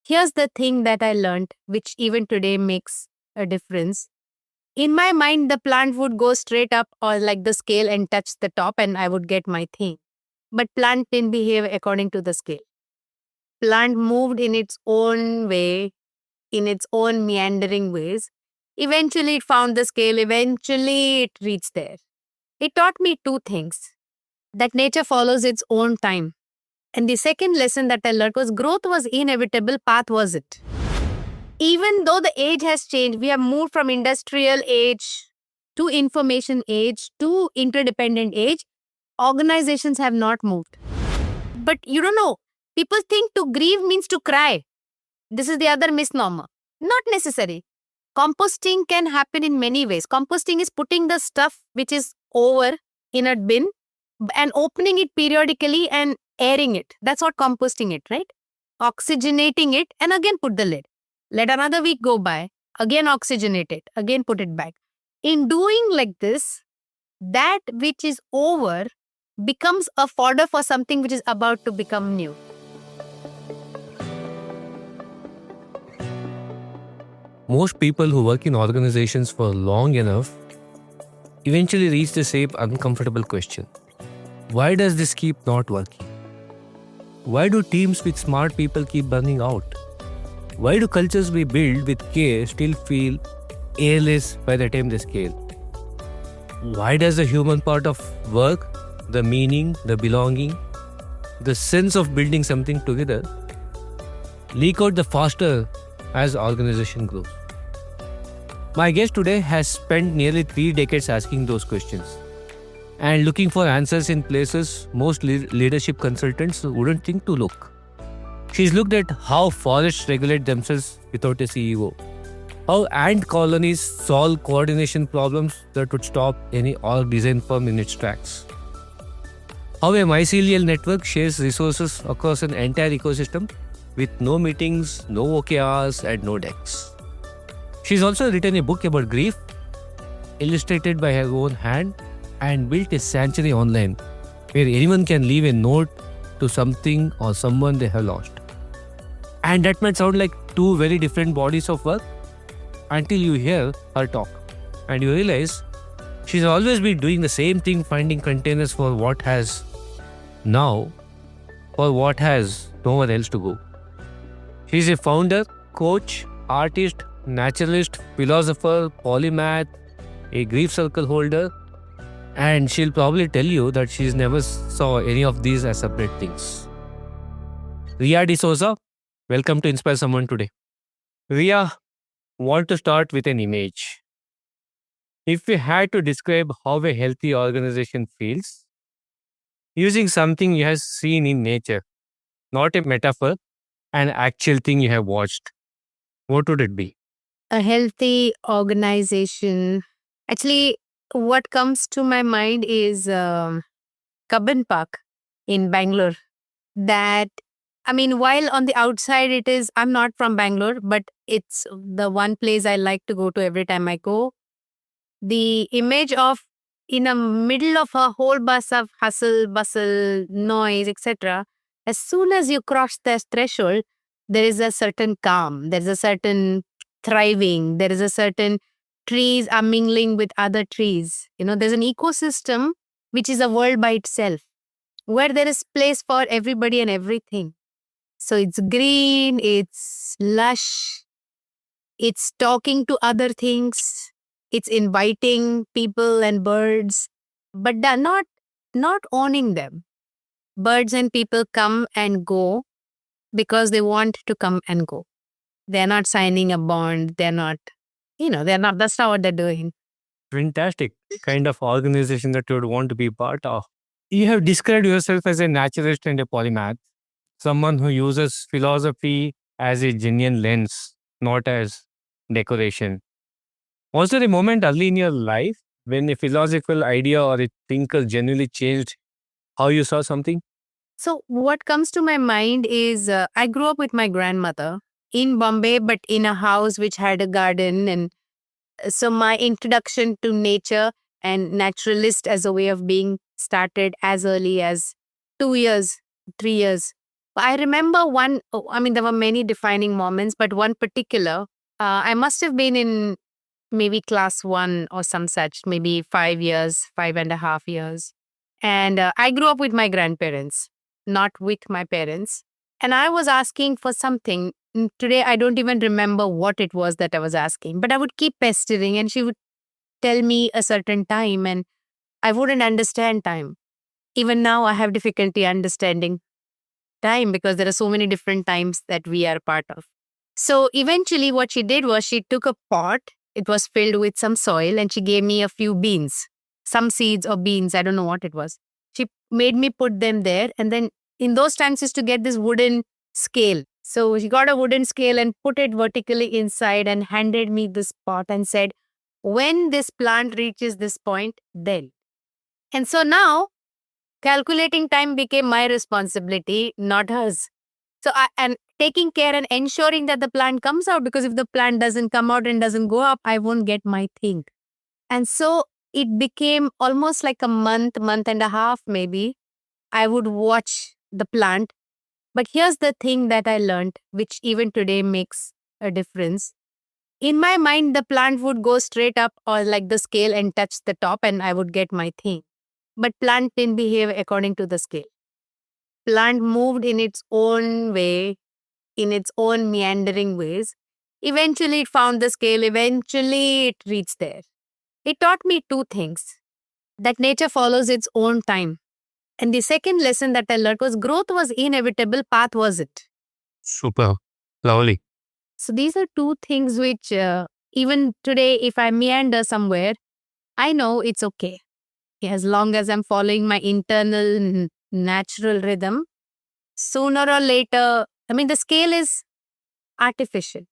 here's the thing that I learned, which even today makes a difference. In my mind, the plant would go straight up or like the scale and touch the top, and I would get my thing. But plant didn't behave according to the scale. Plant moved in its own way, in its own meandering ways. Eventually, it found the scale. Eventually, it reached there. It taught me two things: that nature follows its own time. And the second lesson that I learned was growth was inevitable, path was it. Even though the age has changed, we have moved from industrial age to information age to interdependent age. Organizations have not moved. But you don't know, people think to grieve means to cry. This is the other misnomer. Not necessary. Composting can happen in many ways. Composting is putting the stuff which is over in a bin and opening it periodically and airing it. That's what composting it, right? Oxygenating it and again put the lid. Let another week go by, again oxygenate it, again put it back. In doing like this, that which is over becomes a fodder for something which is about to become new. Most people who work in organizations for long enough eventually reach the same uncomfortable question. Why does this keep not working? Why do teams with smart people keep burning out? Why do cultures we build with care still feel airless by the time they scale? Why does the human part of work, the meaning, the belonging, the sense of building something together, leak out the faster as organization grows? My guest today has spent nearly 3 decades asking those questions and looking for answers in places most leadership consultants wouldn't think to look. She's looked at how forests regulate themselves without a CEO, how ant colonies solve coordination problems that would stop any org design firm in its tracks, how a mycelial network shares resources across an entire ecosystem with no meetings, no OKRs, and no decks. She's also written a book about grief, illustrated by her own hand, and built a sanctuary online where anyone can leave a note to something or someone they have lost. And that might sound like two very different bodies of work until you hear her talk and you realize she's always been doing the same thing, finding containers for what has now, for what has nowhere else to go. She's a founder, coach, artist, naturalist, philosopher, polymath, a grief circle holder, and she'll probably tell you that she's never saw any of these as separate things. Ria D'Souza, welcome to Inspire Someone today. Ria, want to start with an image. If we had to describe how a healthy organization feels, using something you have seen in nature, not a metaphor, an actual thing you have watched, what would it be? A healthy organization. Actually, what comes to my mind is Cubbon Park in Bangalore. That, I mean, while on the outside it is, I'm not from Bangalore, but it's the one place I like to go to every time I go. The image of in the middle of a whole bus of hustle, bustle, noise, etc. As soon as you cross the threshold, there is a certain calm, there is a certain thriving, there is a certain trees are mingling with other trees. There's an ecosystem which is a world by itself where there is place for everybody and everything. So it's green, it's lush, it's talking to other things, it's inviting people and birds, but they're not owning them. Birds and people come and go because they want to come and go. They're not signing a bond. They're not, that's not what they're doing. Fantastic kind of organization that you would want to be part of. You have described yourself as a naturalist and a polymath, someone who uses philosophy as a genuine lens, not as decoration. Was there a moment early in your life when a philosophical idea or a thinker genuinely changed how you saw something? So what comes to my mind is I grew up with my grandmother in Bombay, but in a house which had a garden. And so my introduction to nature and naturalist as a way of being started as early as 2 years, 3 years I remember one, there were many defining moments, but one particular, I must have been in maybe class one or some such, maybe 5 years, 5.5 years. And I grew up with my grandparents, not with my parents. And I was asking for something. Today, I don't even remember what it was that I was asking, but I would keep pestering, and she would tell me a certain time, and I wouldn't understand time. Even now, I have difficulty understanding time because there are so many different times that we are part of. So eventually, what she did was she took a pot, it was filled with some soil, and she gave me a few beans, some seeds or beans, I don't know what it was. She made me put them there, and then in those times, used to get this wooden scale. So she got a wooden scale and put it vertically inside and handed me this pot and said, when this plant reaches this point, then. And so now calculating time became my responsibility, not hers. So and taking care and ensuring that the plant comes out, because if the plant doesn't come out and doesn't go up, I won't get my thing. And so it became almost like a month and a half maybe. I would watch the plant. But here's the thing that I learned, which even today makes a difference. In my mind, the plant would go straight up or like the scale and touch the top, and I would get my thing. But plant didn't behave according to the scale. Plant moved in its own way, in its own meandering ways. Eventually, it found the scale. Eventually, it reached there. It taught me two things: that nature follows its own time. And the second lesson that I learned was growth was inevitable, path wasn't. Super. Lovely. So, these are two things which, even today, if I meander somewhere, I know it's okay. As long as I'm following my internal natural rhythm, sooner or later, the scale is artificial,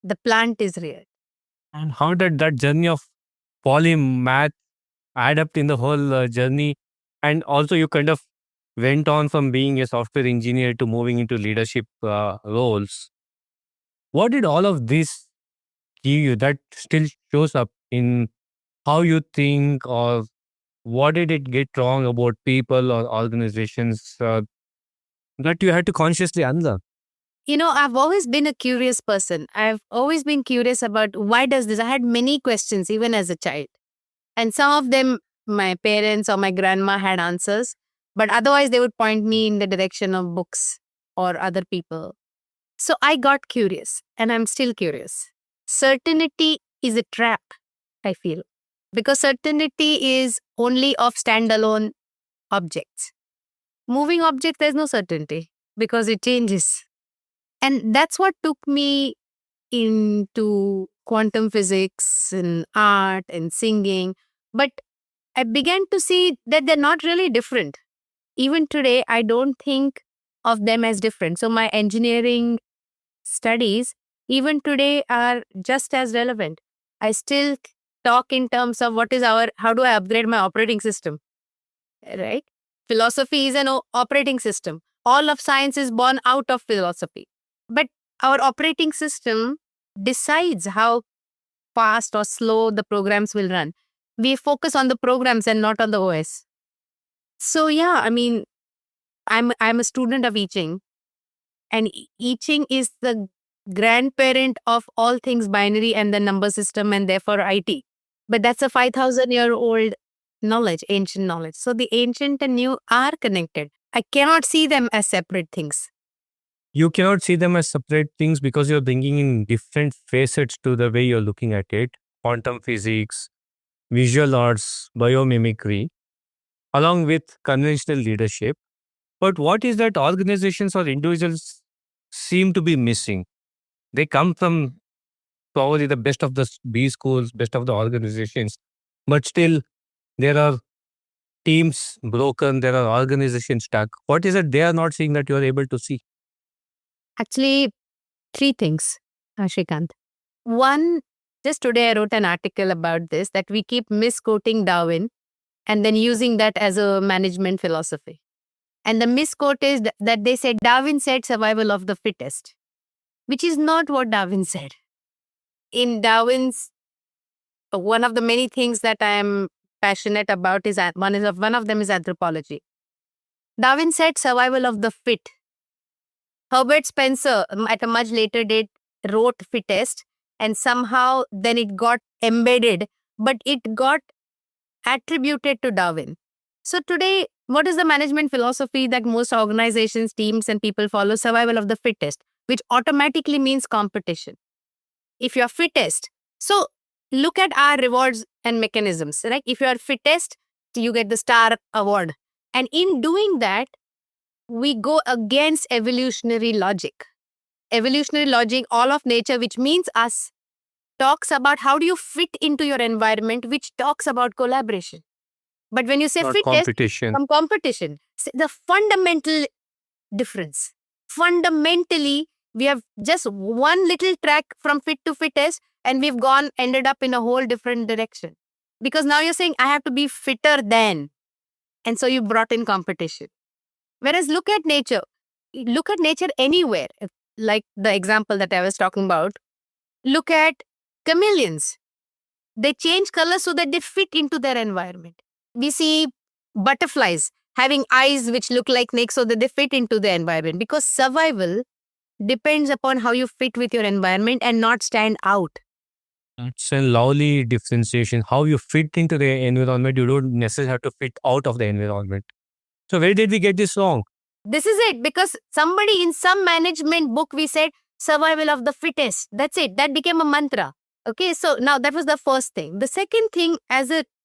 the plant is real. And how did that journey of polymath add up in the whole journey? And also, you kind of went on from being a software engineer to moving into leadership roles. What did all of this give you that still shows up in how you think, or what did it get wrong about people or organizations that you had to consciously unlearn? I've always been a curious person. I've always been curious about why does this. I had many questions even as a child. And some of them my parents or my grandma had answers, but otherwise they would point me in the direction of books or other people. So I got curious, and I'm still curious. Certainty is a trap, I feel, because certainty is only of standalone objects. Moving objects, there's no certainty because it changes. And that's what took me into quantum physics and art and singing. But I began to see that they're not really different. Even today, I don't think of them as different. So my engineering studies, even today, are just as relevant. I still talk in terms of how do I upgrade my operating system, right? Philosophy is an operating system. All of science is born out of philosophy. But our operating system decides how fast or slow the programs will run. We focus on the programs and not on the OS. So yeah, I'm a student of I Ching, and I Ching is the grandparent of all things binary and the number system, and therefore IT. But that's a 5,000-year-old knowledge, ancient knowledge. So the ancient and new are connected. I cannot see them as separate things. You cannot see them as separate things because you're bringing in different facets to the way you're looking at it: quantum physics, visual arts, biomimicry, along with conventional leadership. But what is that organizations or individuals seem to be missing? They come from probably the best of the B schools, best of the organizations, but still there are teams broken, there are organizations stuck. What is it they are not seeing that you are able to see? Actually, three things, Shrikant. One, just today I wrote an article about this, that we keep misquoting Darwin and then using that as a management philosophy. And the misquote is that they said Darwin said survival of the fittest, which is not what Darwin said. In Darwin's, one of the many things that I am passionate about is one of them is anthropology. Darwin said survival of the fit. Herbert Spencer, at a much later date, wrote fittest, and somehow then it got embedded, but it got attributed to Darwin. So today, what is the management philosophy that most organizations, teams, and people follow? Survival of the fittest, which automatically means competition. If you're fittest, so look at our rewards and mechanisms, right? If you are fittest, you get the star award. And in doing that, we go against evolutionary logic. Evolutionary logic, all of nature, which means us, talks about how do you fit into your environment, which talks about collaboration. But when you say Not fittest, competition. from competition, the fundamental difference. Fundamentally, we have just one little track from fit to fittest, and we've ended up in a whole different direction. Because now you're saying, I have to be fitter than. And so you brought in competition. Whereas look at nature anywhere, like the example that I was talking about. Look at chameleons. They change color so that they fit into their environment. We see butterflies having eyes which look like snakes so that they fit into the environment, because survival depends upon how you fit with your environment and not stand out. It's a lovely differentiation. How you fit into the environment, you don't necessarily have to fit out of the environment. So where did we get this wrong? This is it, because somebody in some management book, we said survival of the fittest. That's it. That became a mantra. Okay, so now that was the first thing. The second thing,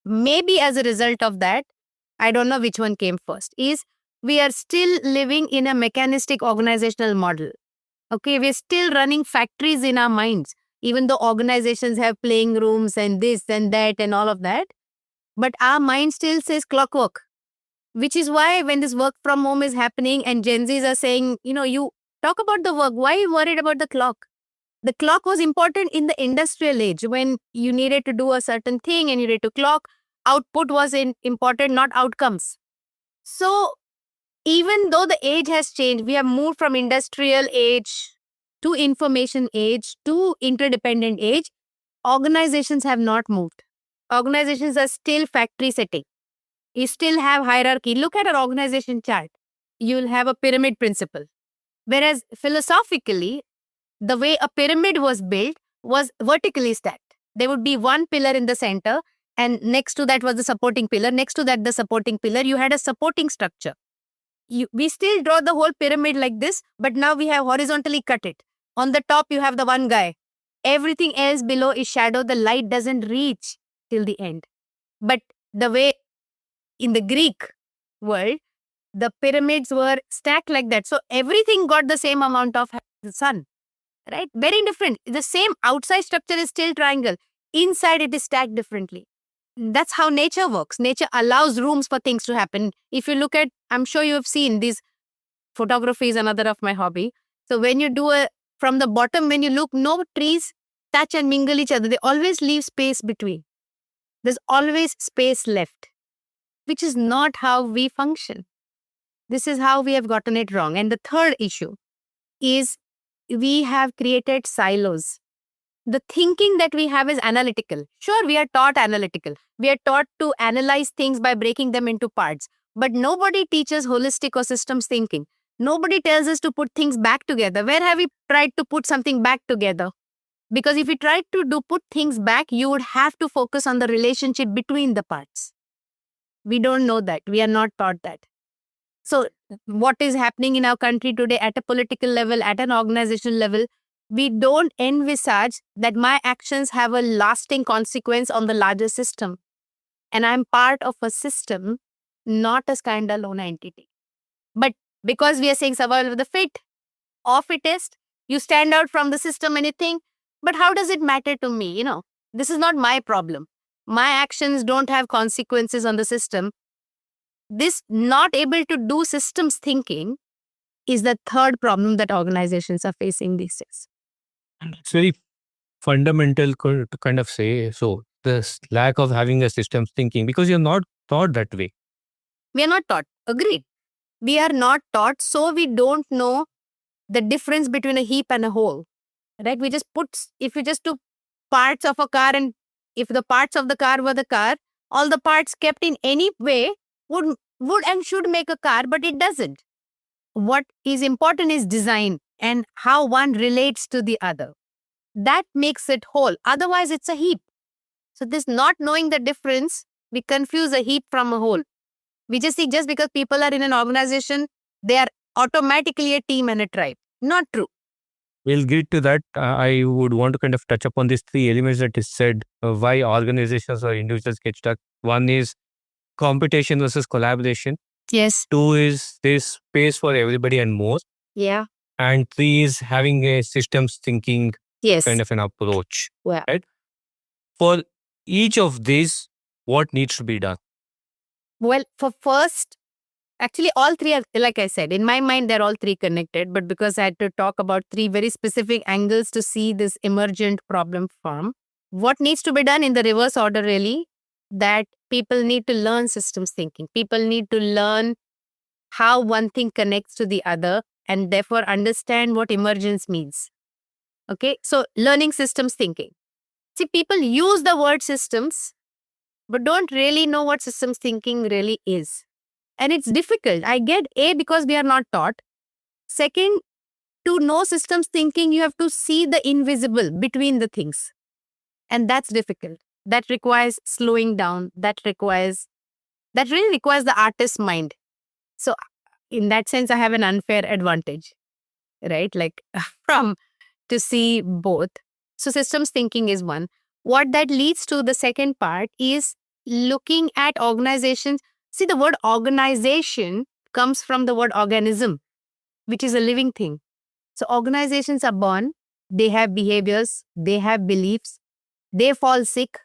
maybe as a result of that, I don't know which one came first, is we are still living in a mechanistic organizational model. Okay, we're still running factories in our minds, even though organizations have playing rooms and this and that and all of that. But our mind still says clockwork, which is why when this work from home is happening and Gen Zs are saying, you talk about the work, why are you worried about the clock? The clock was important in the industrial age when you needed to do a certain thing and you needed to clock. Output was important, not outcomes. So even though the age has changed, we have moved from industrial age to information age to interdependent age. Organizations have not moved. Organizations are still factory setting. You still have hierarchy. Look at our organization chart. You'll have a pyramid principle. Whereas philosophically, the way a pyramid was built was vertically stacked. There would be one pillar in the center, and next to that was the supporting pillar. Next to that, the supporting pillar. You had a supporting structure. We still draw the whole pyramid like this, but now we have horizontally cut it. On the top, you have the one guy. Everything else below is shadow. The light doesn't reach till the end. But the way in the Greek world, the pyramids were stacked like that. So everything got the same amount of the sun, right? Very different. The same outside structure is still triangle. Inside it is stacked differently. That's how nature works. Nature allows rooms for things to happen. If you look at, I'm sure you have seen these, photography is another of my hobby. So when you do from the bottom, when you look, no trees touch and mingle each other. They always leave space between. There's always space left, which is not how we function. This is how we have gotten it wrong. And the third issue is we have created silos. The thinking that we have is analytical. Sure, we are taught analytical. We are taught to analyze things by breaking them into parts. But nobody teaches holistic or systems thinking. Nobody tells us to put things back together. Where have we tried to put something back together? Because if you tried to put things back, you would have to focus on the relationship between the parts. We don't know that. We are not taught that. So what is happening in our country today at a political level, at an organizational level, we don't envisage that my actions have a lasting consequence on the larger system. And I'm part of a system, not a standalone entity. But because we are saying survival of the fit or fittest, you stand out from the system and you think, but how does it matter to me? This is not my problem. My actions don't have consequences on the system. This not able to do systems thinking is the third problem that organizations are facing these days. It's very fundamental to kind of say. So this lack of having a systems thinking, because you're not taught that way. We are not taught. Agreed. We are not taught, so we don't know the difference between a heap and a whole. Right? If you just took parts of a car, and if the parts of the car were the car, all the parts kept in any way would and should make a car, but it doesn't. what is important is design and how one relates to the other. That makes it whole. Otherwise, it's a heap. So this not knowing the difference, we confuse a heap from a whole. We just see just because people are in an organization, they are automatically a team and a tribe. Not true. We'll get to that. I would want to kind of touch upon these three elements that is said, why organizations or individuals get stuck. One is competition versus collaboration. Yes. Two is there's space for everybody and more. Yeah. And three is having a systems thinking Yes. kind of an approach. Well, Right? For each of these, what needs to be done? Well, for first, actually, all three are, like I said, in my mind, they're all three connected. But because I had to talk about three very specific angles to see this emergent problem form, what needs to be done in the reverse order, really, that people need to learn systems thinking. People need to learn how one thing connects to the other and therefore understand what emergence means. Okay, so learning systems thinking. See, people use the word systems, but don't really know what systems thinking really is. And it's difficult. I get A, because we are not taught. Second, to know systems thinking, you have to see the invisible between the things. And that's difficult. That requires slowing down. That really requires the artist's mind. So in that sense, I have an unfair advantage, right? Like from to see both. So systems thinking is one. What that leads to the second part is looking at organizations. See, the word organization comes from the word organism, which is a living thing. So organizations are born, they have behaviors, they have beliefs, they fall sick,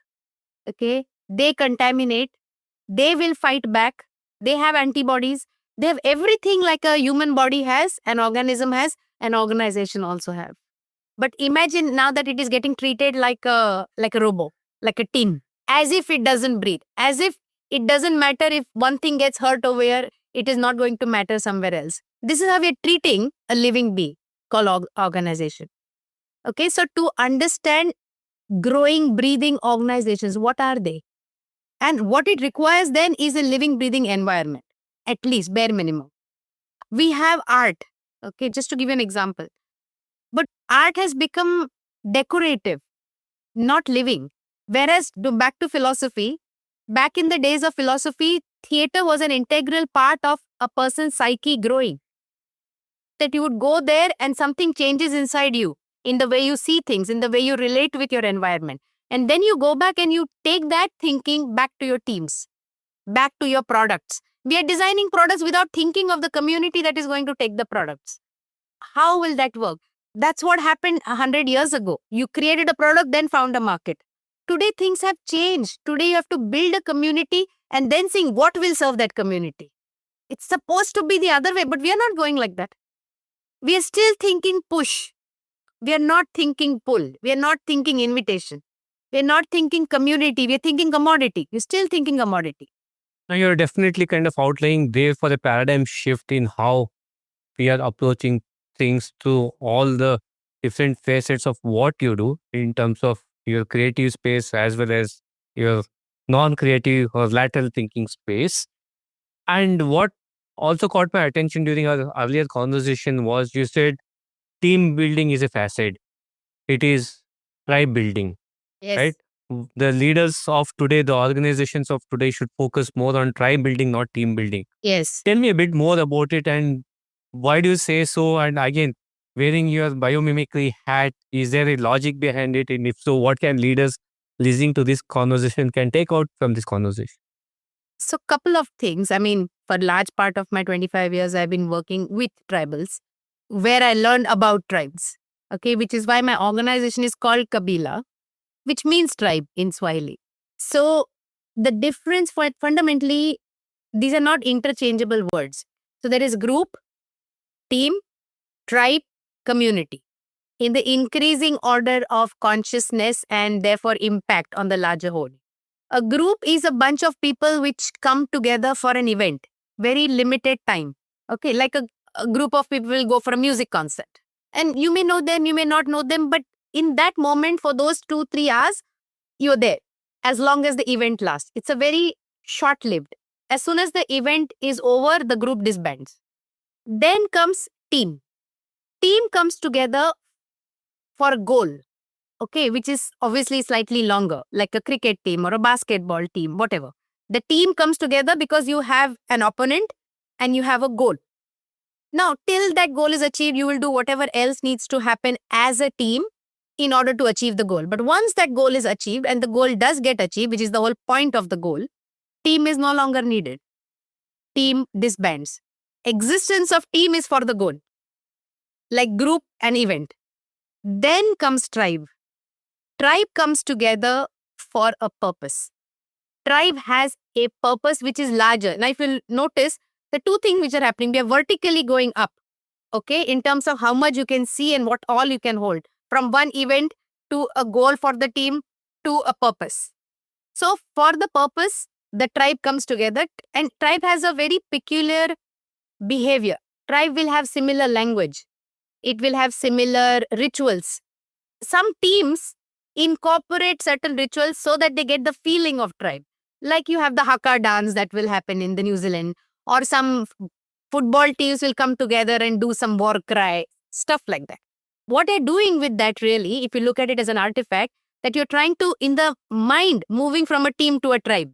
okay? They contaminate, they will fight back, they have antibodies, they have everything like a human body has, an organism has, an organization also have. But imagine now that it is getting treated like a robot, like a tin, as if it doesn't breathe, as if it doesn't matter if one thing gets hurt over here, it is not going to matter somewhere else. This is how we are treating a living being called organization. Okay, so to understand growing, breathing organizations, what are they? And what it requires then is a living, breathing environment, at least bare minimum. We have art, okay, just to give you an example. But art has become decorative, not living. Whereas, back to philosophy, back in the days of philosophy, theater was an integral part of a person's psyche growing. That you would go there and something changes inside you in the way you see things, in the way you relate with your environment. And then you go back and you take that thinking back to your teams, back to your products. We are designing products without thinking of the community that is going to take the products. How will that work? That's what happened 100 years ago. You created a product, then found a market. Today, things have changed. Today, you have to build a community and then seeing what will serve that community. It's supposed to be the other way, but we are not going like that. We are still thinking push. We are not thinking pull. We are not thinking invitation. We are not thinking community. We are thinking commodity. We're still thinking commodity. Now, you're definitely kind of outlaying there for a paradigm shift in how we are approaching things through all the different facets of what you do in terms of your creative space as well as your non-creative or lateral thinking space. And what also caught my attention during our earlier conversation was you said team building is a facet. It is tribe building, Yes. right? The leaders of today, the organizations of today should focus more on tribe building, not team building. Yes. Tell me a bit more about it and why do you say so? And again, wearing your biomimicry hat, is there a logic behind it? And if so, what can leaders listening to this conversation can take out from this conversation? So, couple of things. I mean, for large part of my 25 years, I've been working with tribals, where I learned about tribes. Okay, which is why my organization is called Kabila, which means tribe in Swahili. So, the difference for fundamentally, these are not interchangeable words. So, there is group, team, tribe, community in the increasing order of consciousness and therefore impact on the larger whole. A group is a bunch of people which come together for an event, very limited time. Okay, like a group of people will go for a music concert. And you may know them, you may not know them, but in that moment, for those 2-3 hours, you're there as long as the event lasts. It's a very short lived. As soon as the event is over, the group disbands. Then comes team. Team comes together for a goal, okay, which is obviously slightly longer, like a cricket team or a basketball team, whatever. The team comes together because you have an opponent and you have a goal. Now, till that goal is achieved, you will do whatever else needs to happen as a team in order to achieve the goal. But once that goal is achieved and the goal does get achieved, which is the whole point of the goal, team is no longer needed. Team disbands. Existence of team is for the goal, like group and event. Then comes tribe. Tribe comes together for a purpose. Tribe has a purpose which is larger. Now, if you'll notice, the two things which are happening, we are vertically going up, okay, in terms of how much you can see and what all you can hold, from one event to a goal for the team to a purpose. So, for the purpose, the tribe comes together, and tribe has a very peculiar behavior. Tribe will have similar language, it will have similar rituals. Some teams incorporate certain rituals so that they get the feeling of tribe. Like you have the haka dance that will happen in the New Zealand, or some football teams will come together and do some war cry, stuff like that. What they're doing with that, really, if you look at it as an artifact, that you're trying to, in the mind, moving from a team to a tribe,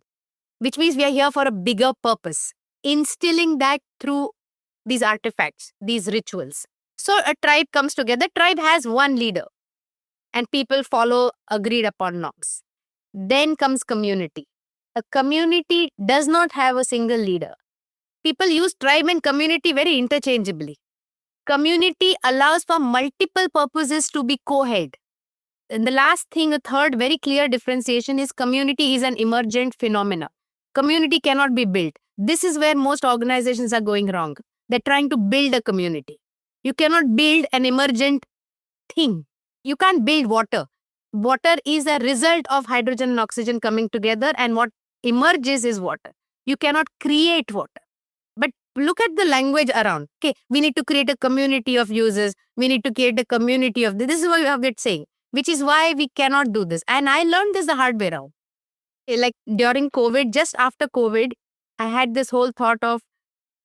which means we are here for a bigger purpose, instilling that through these artifacts, these rituals. So a tribe comes together, tribe has one leader, and people follow agreed upon norms. Then comes community. A community does not have a single leader. People use tribe and community very interchangeably. Community allows for multiple purposes to be co-head. And the last thing, a third very clear differentiation is community is an emergent phenomena. Community cannot be built. This is where most organizations are going wrong. They're trying to build a community. You cannot build an emergent thing. You can't build water. Water is a result of hydrogen and oxygen coming together, and what emerges is water. You cannot create water. But look at the language around. Okay, we need to create a community of users. We need to create a community of this is what we have been saying, which is why we cannot do this. And I learned this the hard way around. Like during COVID, just after COVID, I had this whole thought of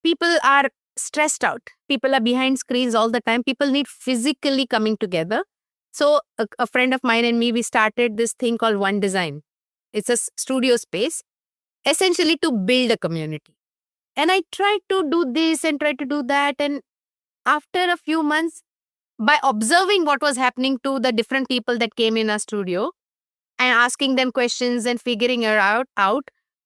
people are stressed out. People are behind screens all the time. People need physically coming together. So a friend of mine and me, we started this thing called One Design. It's a studio space, essentially to build a community. And I tried to do this and tried to do that. And after a few months, by observing what was happening to the different people that came in our studio and asking them questions and figuring it out,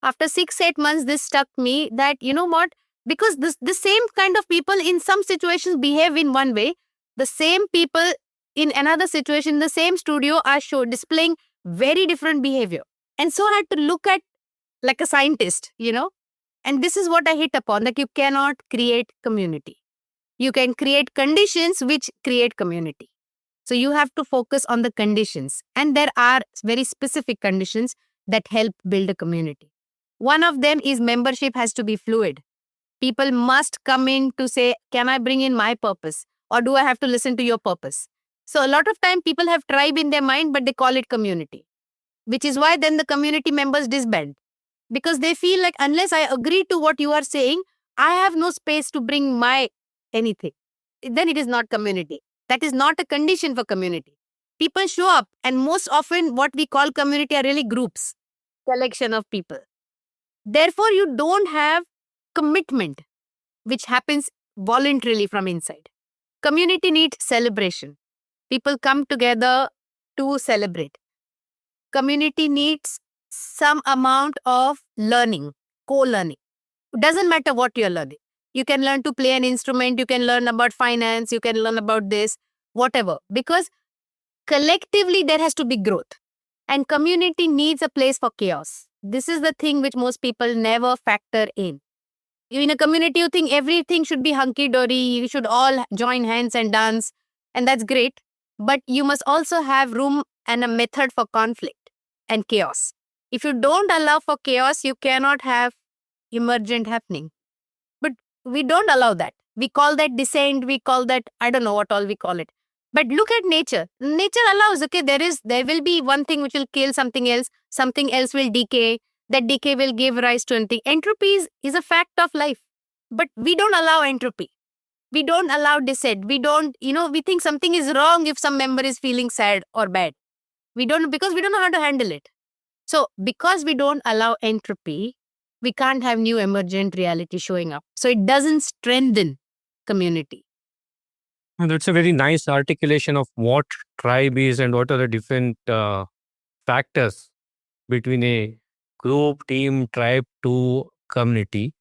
after 6-8 months, this struck me that, you know what? Because the same kind of people in some situations behave in one way, the same people in another situation, the same studio are displaying very different behavior. And so I had to look at like a scientist, and this is what I hit upon, that you cannot create community. You can create conditions which create community. So you have to focus on the conditions. And there are very specific conditions that help build a community. One of them is membership has to be fluid. People must come in to say, can I bring in my purpose? Or do I have to listen to your purpose? So a lot of time people have tribe in their mind, but they call it community, which is why then the community members disband. Because they feel like unless I agree to what you are saying, I have no space to bring my anything. Then it is not community. That is not a condition for community. People show up, and most often what we call community are really groups, collection of people. Therefore, you don't have commitment, which happens voluntarily from inside. Community needs celebration. People come together to celebrate. Community needs some amount of learning, co-learning. It doesn't matter what you're learning. You can learn to play an instrument, you can learn about finance, you can learn about this, whatever. Because collectively there has to be growth. And community needs a place for chaos. This is the thing which most people never factor in. In a community, you think everything should be hunky-dory, you should all join hands and dance, and that's great. But you must also have room and a method for conflict and chaos. If you don't allow for chaos, you cannot have emergent happening. But we don't allow that. We call that dissent, we call that, I don't know what all we call it. But look at nature. Nature allows, okay, there will be one thing which will kill something else will decay, that decay will give rise to anything. Entropy is a fact of life. But we don't allow entropy. We don't allow dissent. We don't, we think something is wrong if some member is feeling sad or bad. Because we don't know how to handle it. So, because we don't allow entropy, we can't have new emergent reality showing up. So, it doesn't strengthen community. And that's a very nice articulation of what tribe is and what are the different factors between a group, team, tribe to community.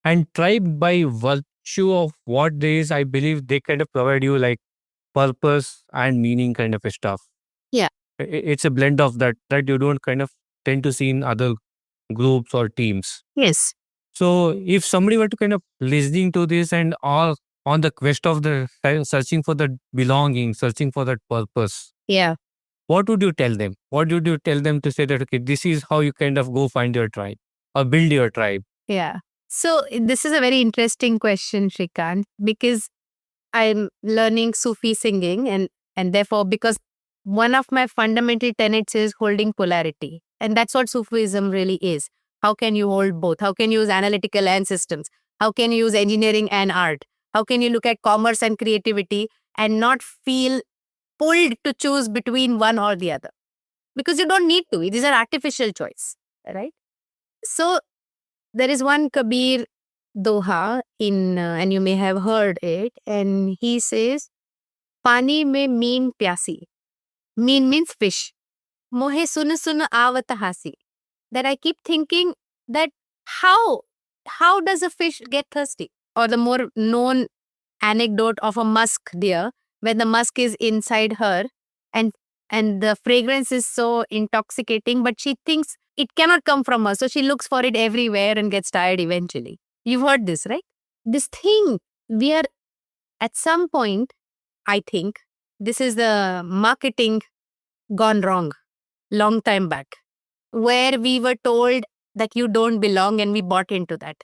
And tribe, by virtue of what they is, I believe they kind of provide you like purpose and meaning kind of a stuff. Yeah. It's a blend of that you don't kind of tend to see in other groups or teams. Yes. So if somebody were to kind of listening to this and all on the quest of the searching for the belonging, searching for that purpose, Yeah. what would you tell them? What would you tell them to say that, okay, this is how you kind of go find your tribe or build your tribe? Yeah. So, this is a very interesting question, Shrikant, because I'm learning Sufi singing, and therefore, because one of my fundamental tenets is holding polarity. And that's what Sufism really is. How can you hold both? How can you use analytical and systems? How can you use engineering and art? How can you look at commerce and creativity and not feel pulled to choose between one or the other? Because you don't need to. These are artificial choice, right? So there is one Kabir Doha and you may have heard it, and he says, "Pani mein meen pyasi." Meen means fish. Mohe sun sun avat hasi. That I keep thinking that how how does a fish get thirsty? Or the more known anecdote of a musk deer, when the musk is inside her, and and the fragrance is so intoxicating, but she thinks it cannot come from her, so she looks for it everywhere and gets tired eventually. You've heard this, right? This thing, we are at some point, I think this is the marketing gone wrong long time back, where we were told that you don't belong and we bought into that.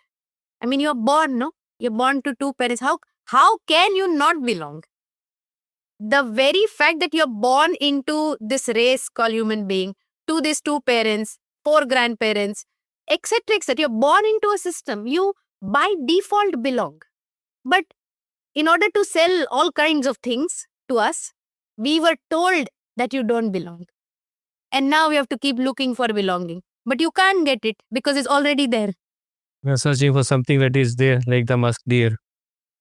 I mean, you're born, no? You're born to two parents. How can you not belong? The very fact that you're born into this race called human being, to these two parents, four grandparents, etc., etc., you're born into a system. You by default belong. But in order to sell all kinds of things to us, we were told that you don't belong. And now we have to keep looking for belonging. But you can't get it because it's already there. We're searching for something that is there, like the musk deer.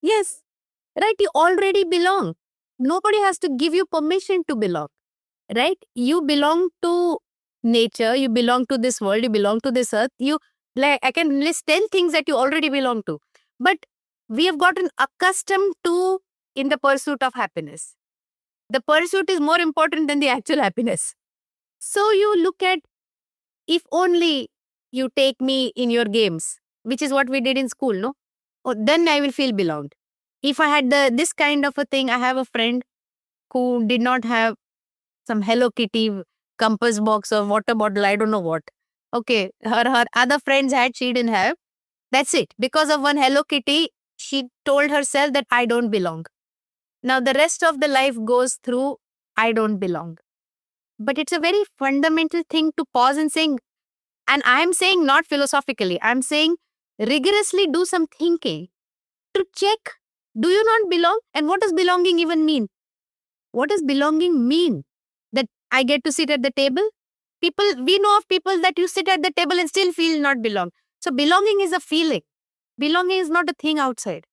Yes, right? You already belong. Nobody has to give you permission to belong, right? You belong to nature, you belong to this world, you belong to this earth. I can list 10 things that you already belong to. But we have gotten accustomed to in the pursuit of happiness. The pursuit is more important than the actual happiness. So you look at, if only you take me in your games, which is what we did in school, no? Oh, then I will feel belonged. If I had this kind of a thing, I have a friend who did not have some Hello Kitty compass box or water bottle, I don't know what. Okay, her other friends had, she didn't have. That's it. Because of one Hello Kitty, she told herself that I don't belong. Now the rest of the life goes through I don't belong. But it's a very fundamental thing to pause and saying, and I'm saying not philosophically, I'm saying rigorously do some thinking to check, do you not belong? And what does belonging even mean? What does belonging mean? That I get to sit at the table? We know of people that you sit at the table and still feel not belong. So belonging is a feeling. Belonging is not a thing outside.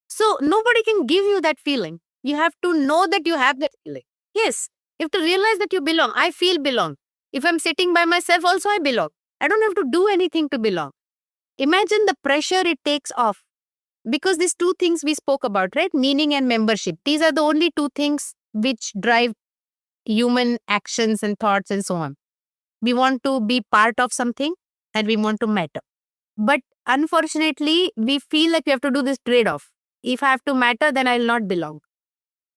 So nobody can give you that feeling. You have to know that you have that feeling. Yes, you have to realize that you belong. I feel belong. If I'm sitting by myself, also I belong. I don't have to do anything to belong. Imagine the pressure it takes off. Because these two things we spoke about, right? Meaning and membership. These are the only two things which drive human actions and thoughts and so on. We want to be part of something and we want to matter. But unfortunately, we feel like we have to do this trade off. If I have to matter, then I'll not belong.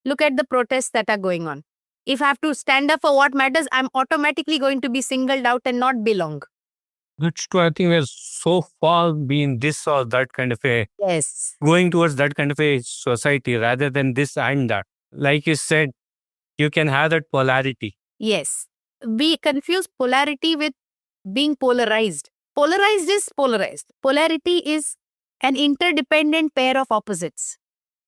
Look at the protests that are going on. If I have to stand up for what matters, I'm automatically going to be singled out and not belong. That's true. I think we're so far being this or that kind of a Yes. going towards that kind of a society rather than this and that. Like you said, you can have that polarity. Yes. We confuse polarity with being polarized. Polarized is polarized. Polarity is an interdependent pair of opposites.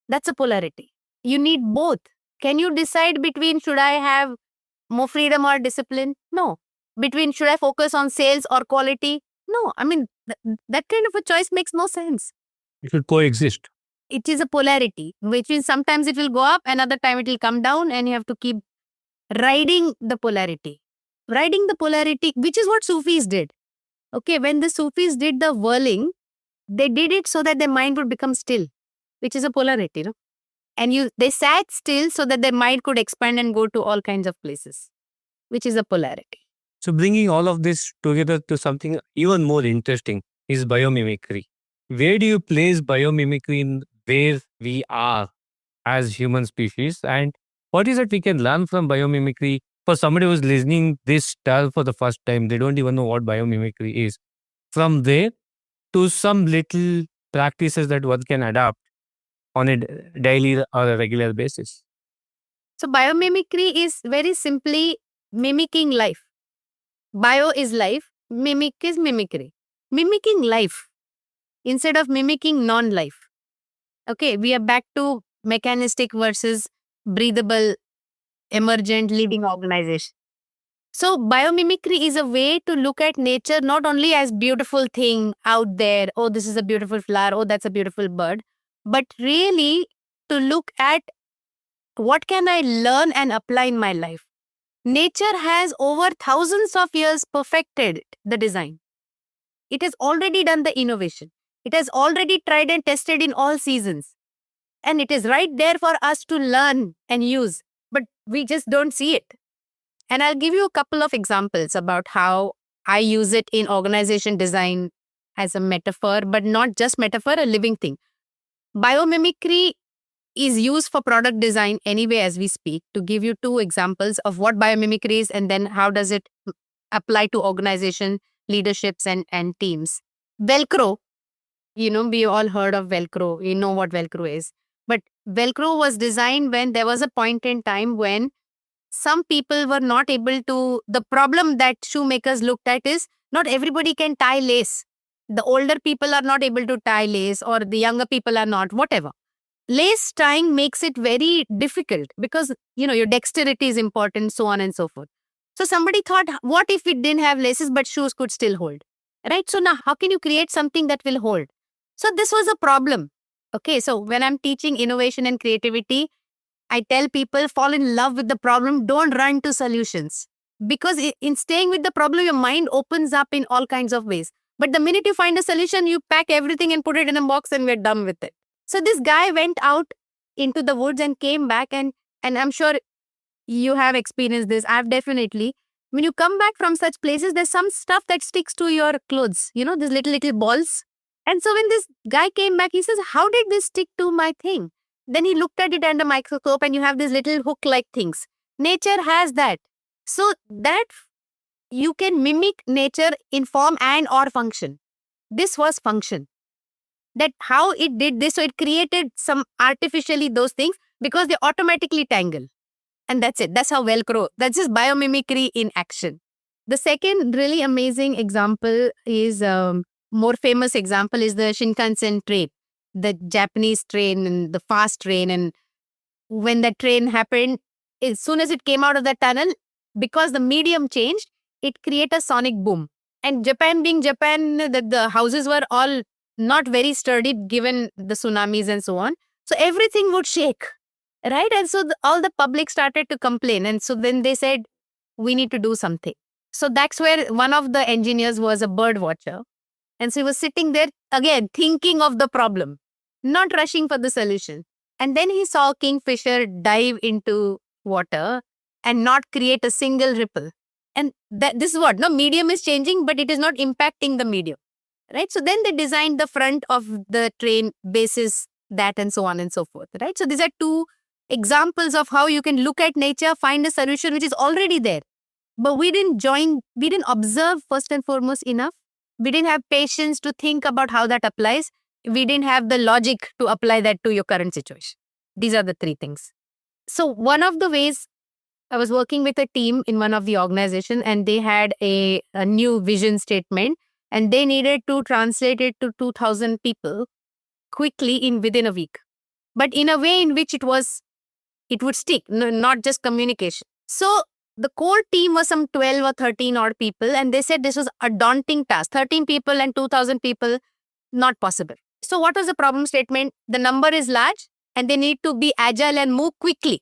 That's a polarity. You need both. Can you decide between should I have more freedom or discipline? No. Between should I focus on sales or quality? No. I mean, that kind of a choice makes no sense. It should coexist. It is a polarity, which means sometimes it will go up, another time it will come down, and you have to keep riding the polarity. Riding the polarity, which is what Sufis did. Okay, when the Sufis did the whirling, they did it so that their mind would become still, which is a polarity, no? And they sat still so that their mind could expand and go to all kinds of places, which is a polarity. So bringing all of this together to something even more interesting is biomimicry. Where do you place biomimicry in where we are as human species, and what is it we can learn from biomimicry for somebody who's listening this tell for the first time? They don't even know what biomimicry is. From there to some little practices that one can adapt on a daily or a regular basis. So, biomimicry is very simply mimicking life. Bio is life, mimic is mimicry. Mimicking life instead of mimicking non life. Okay, we are back to mechanistic versus breathable, emergent, living organization. So, biomimicry is a way to look at nature not only as beautiful thing out there, oh, this is a beautiful flower, oh, that's a beautiful bird, but really to look at what can I learn and apply in my life. Nature has over thousands of years perfected the design. It has already done the innovation. It has already tried and tested in all seasons. And it is right there for us to learn and use, but we just don't see it. And I'll give you a couple of examples about how I use it in organization design as a metaphor, but not just metaphor, a living thing. Biomimicry is used for product design anyway as we speak. To give you two examples of what biomimicry is and then how does it apply to organization, leaderships and teams. Velcro, we all heard of Velcro. We know what Velcro is. But Velcro was designed when there was a point in time when some people were not able to. The problem that shoemakers looked at is not everybody can tie lace. The older people are not able to tie lace, or the younger people are not, whatever. Lace tying makes it very difficult because, your dexterity is important, so on and so forth. So somebody thought, what if it didn't have laces but shoes could still hold? Right? So now, how can you create something that will hold? So this was a problem. Okay, so when I'm teaching innovation and creativity, I tell people fall in love with the problem, don't run to solutions. Because in staying with the problem, your mind opens up in all kinds of ways. But the minute you find a solution, you pack everything and put it in a box and we're done with it. So this guy went out into the woods and came back, and I'm sure you have experienced this. I've definitely. When you come back from such places, there's some stuff that sticks to your clothes, these little balls. And so when this guy came back, he says, how did this stick to my thing? Then he looked at it under microscope and you have these little hook-like things. Nature has that. So that you can mimic nature in form and or function. This was function. That how it did this, so it created some artificially those things because they automatically tangle. And that's it. That's how Velcro, that's just biomimicry in action. The second really amazing example is, more famous example is the Shinkansen train, the Japanese train and the fast train. And when that train happened, as soon as it came out of the tunnel, because the medium changed, it created a sonic boom. And Japan being Japan, the houses were all not very sturdy given the tsunamis and so on. So everything would shake, right? And so all the public started to complain. And so then they said, we need to do something. So that's where one of the engineers was a bird watcher. And so he was sitting there, again, thinking of the problem, not rushing for the solution. And then he saw kingfisher dive into water and not create a single ripple. And this is what, no, medium is changing, but it is not impacting the medium, right? So then they designed the front of the train basis that and so on and so forth, right? So these are two examples of how you can look at nature, find a solution which is already there. But we didn't observe first and foremost enough. We didn't have patience to think about how that applies. We didn't have the logic to apply that to your current situation. These are the three things. So one of the ways, I was working with a team in one of the organizations and they had a new vision statement and they needed to translate it to 2,000 people quickly within a week. but in a way in which it would stick, not just communication. So the core team was some 12 or 13 odd people, and they said this was a daunting task. 13 people and 2,000 people, not possible. So what was the problem statement? The number is large and they need to be agile and move quickly,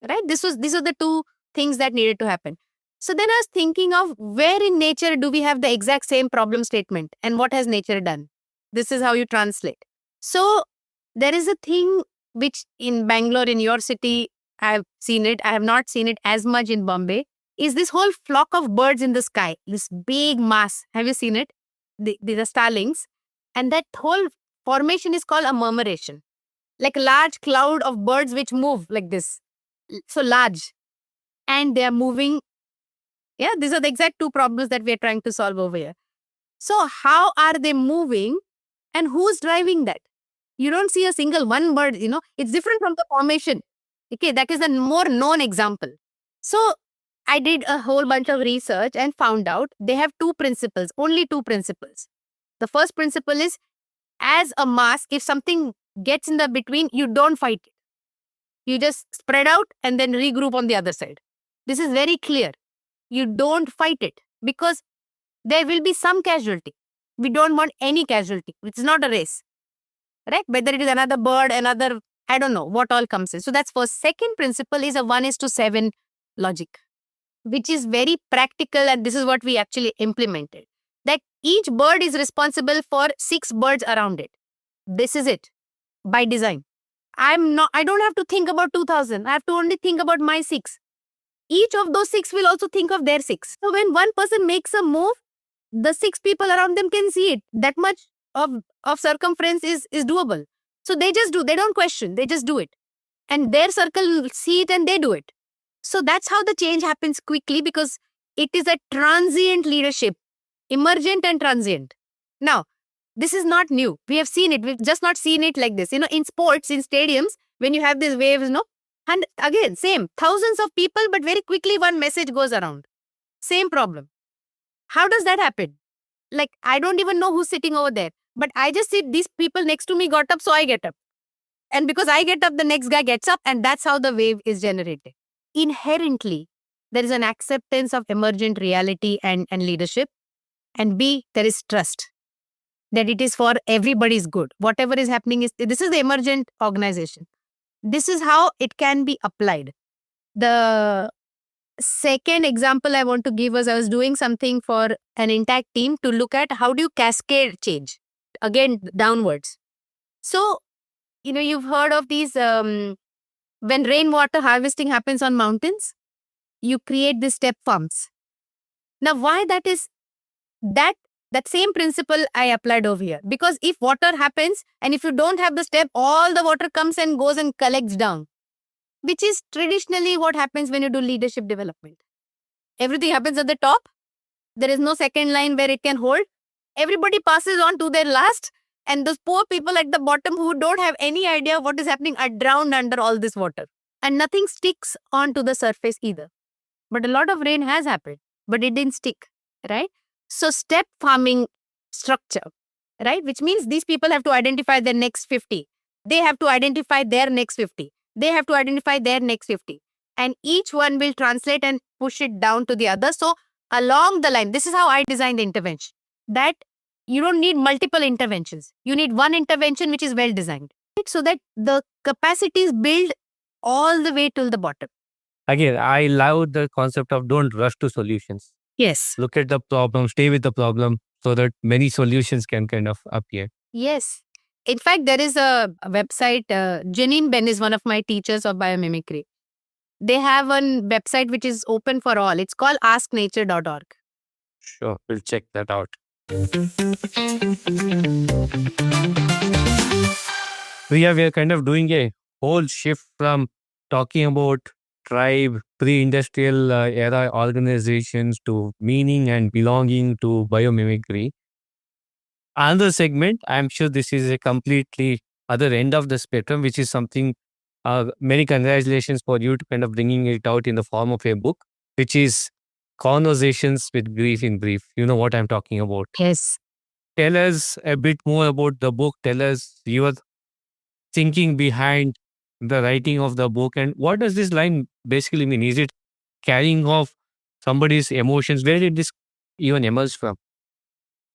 right? These are the two things that needed to happen. So then I was thinking of where in nature do we have the exact same problem statement and what has nature done? This is how you translate. So there is a thing which in Bangalore, in your city, I have seen it. I have not seen it as much in Bombay. Is this whole flock of birds in the sky, this big mass. Have you seen it? These are starlings. And that whole formation is called a murmuration, like a large cloud of birds which move like this. So large. And they are moving. Yeah, these are the exact two problems that we are trying to solve over here. So, how are they moving and who's driving that? You don't see a single one bird, it's different from the formation. Okay, that is the more known example. So, I did a whole bunch of research and found out they have two principles, only two principles. The first principle is, as a mass, if something gets in the between, you don't fight it. You just spread out and then regroup on the other side. This is very clear. You don't fight it because there will be some casualty. We don't want any casualty. It's not a race, right? Whether it is another bird, another, I don't know what all comes in. So that's first. Second principle is a 1:7 logic, which is very practical, and this is what we actually implemented. That each bird is responsible for 6 birds around it. This is it by design. I don't have to think about 2,000. I have to only think about my 6. Each of those 6 will also think of their 6. So when one person makes a move, the 6 people around them can see it. That much of circumference is doable. So they just do. They don't question. They just do it. And their circle see it and they do it. So that's how the change happens quickly, because it is a transient leadership, emergent and transient. Now, this is not new. We have seen it. We've just not seen it like this. In sports, in stadiums, when you have these waves, and again, same, thousands of people, but very quickly one message goes around. Same problem. How does that happen? Like, I don't even know who's sitting over there, but I just see these people next to me got up, so I get up. And because I get up, the next guy gets up, and that's how the wave is generated. Inherently, there is an acceptance of emergent reality and leadership. And B, there is trust that it is for everybody's good. Whatever is happening this is the emergent organization. This is how it can be applied. The second example I want to give was I was doing something for an intact team to look at how do you cascade change, again, downwards. So, you've heard of these, when rainwater harvesting happens on mountains, you create these step farms. Now, why that is, that same principle I applied over here. Because if water happens and if you don't have the step, all the water comes and goes and collects down, which is traditionally what happens when you do leadership development. Everything happens at the top. There is no second line where it can hold. Everybody passes on to their last, and those poor people at the bottom who don't have any idea what is happening are drowned under all this water. And nothing sticks onto the surface either. But a lot of rain has happened, but it didn't stick, right? So step farming structure, right? Which means these people have to identify their next 50. They have to identify their next 50. They have to identify their next 50. And each one will translate and push it down to the other. So along the line, this is how I designed the intervention. That you don't need multiple interventions. You need one intervention which is well designed, right? So that the capacities build all the way till the bottom. Again, I love the concept of don't rush to solutions. Yes. Look at the problem, stay with the problem so that many solutions can kind of appear. Yes. In fact, there is a website, Janine Ben is one of my teachers of biomimicry. They have a website which is open for all. It's called asknature.org. Sure, we'll check that out. We are kind of doing a whole shift from talking about tribe, pre-industrial era organizations to meaning and belonging to biomimicry. Another segment, I'm sure this is a completely other end of the spectrum, which is something, many congratulations for you to kind of bringing it out in the form of a book, which is Conversations with Grief in Brief. You know what I'm talking about. Yes. Tell us a bit more about the book. Tell us your thinking behind the writing of the book? And what does this line basically mean? Is it carrying off somebody's emotions? Where did this even emerge from?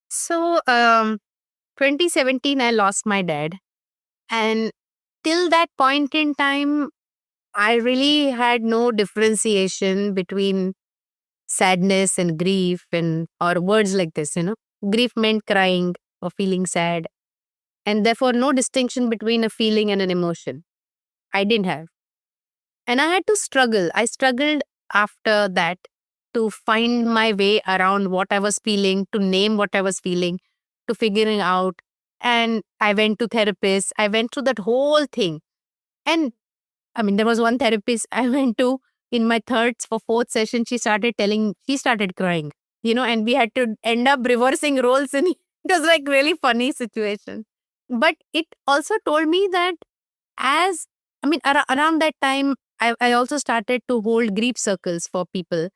So, 2017, I lost my dad. And till that point in time, I really had no differentiation between sadness and grief and or words like this. Grief meant crying or feeling sad. And therefore no distinction between a feeling and an emotion. I didn't have. And I had to struggle. I struggled after that to find my way around what I was feeling, to name what I was feeling, to figuring out. And I went to therapists. I went through that whole thing. And I mean, there was one therapist I went to in my third or fourth session. She started crying, and we had to end up reversing roles. And it was like really funny situation. But it also told me that around that time, I also started to hold grief circles for people.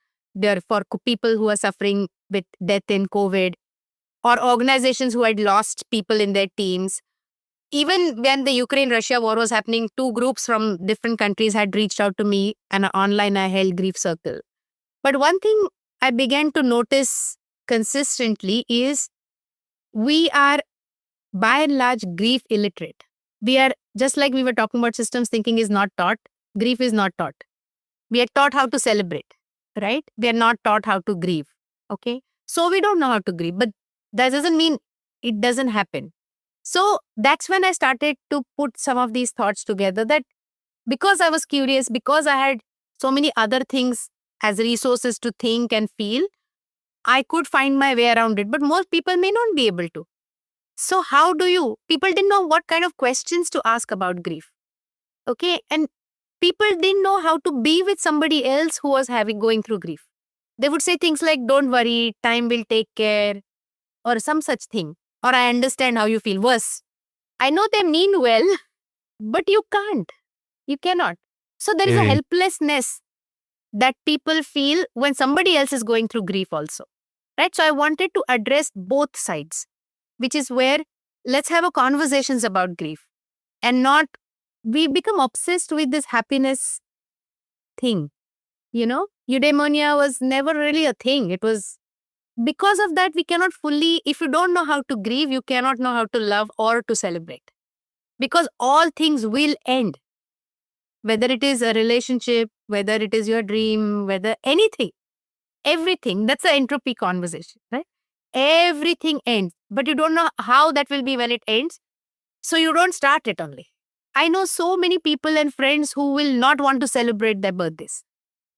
People who are suffering with death in COVID or organizations who had lost people in their teams. Even when the Ukraine-Russia war was happening, two groups from different countries had reached out to me and online I held grief circle. But one thing I began to notice consistently is we are by and large grief illiterate. We are just like we were talking about systems thinking is not taught, grief is not taught. We are taught how to celebrate, right? We are not taught how to grieve. Okay. So we don't know how to grieve, but that doesn't mean it doesn't happen. So that's when I started to put some of these thoughts together that because I was curious, because I had so many other things as resources to think and feel, I could find my way around it. But most people may not be able to. So how do you? People didn't know what kind of questions to ask about grief. Okay. And people didn't know how to be with somebody else who was going through grief. They would say things like, don't worry, time will take care, or some such thing. Or I understand how you feel. Worse, I know they mean well, but you can't. You cannot. So there is a Yeah. helplessness that people feel when somebody else is going through grief also. Right? So I wanted to address both sides, which is where let's have a conversations about grief and not we become obsessed with this happiness thing. Eudaimonia was never really a thing. It was because of that we cannot fully, if you don't know how to grieve, you cannot know how to love or to celebrate. Because all things will end. Whether it is a relationship, whether it is your dream, whether anything, everything, that's an entropy conversation, right? Everything ends, but you don't know how that will be when it ends. So you don't start it only. I know so many people and friends who will not want to celebrate their birthdays.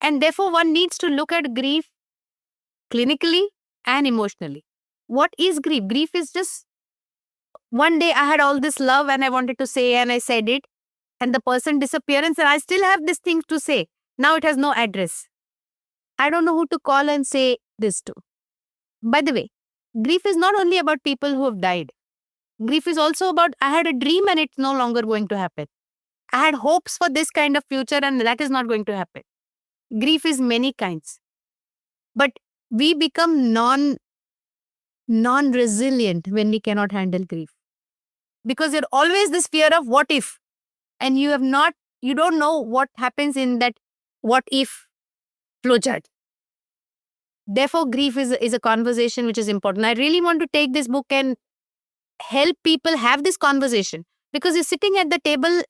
And therefore, one needs to look at grief clinically and emotionally. What is grief? Grief is just one day I had all this love and I wanted to say and I said it, and the person disappearance, and I still have this thing to say. Now it has no address. I don't know who to call and say this to. By the way, grief is not only about people who have died. Grief is also about I had a dream and it's no longer going to happen. I had hopes for this kind of future and that is not going to happen. Grief is many kinds. But we become non-resilient when we cannot handle grief. Because there's always this fear of what if. And you don't know what happens in that what if flowchart. Therefore, grief is a conversation which is important. I really want to take this book and help people have this conversation because you're sitting at the table,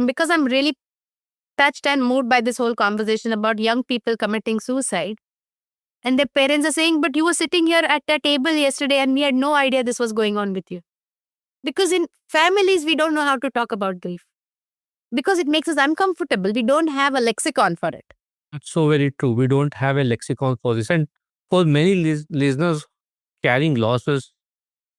because I'm really touched and moved by this whole conversation about young people committing suicide. And their parents are saying, but you were sitting here at the table yesterday and we had no idea this was going on with you. Because in families, we don't know how to talk about grief. Because it makes us uncomfortable. We don't have a lexicon for it. That's so very true. We don't have a lexicon for this. And for many listeners carrying losses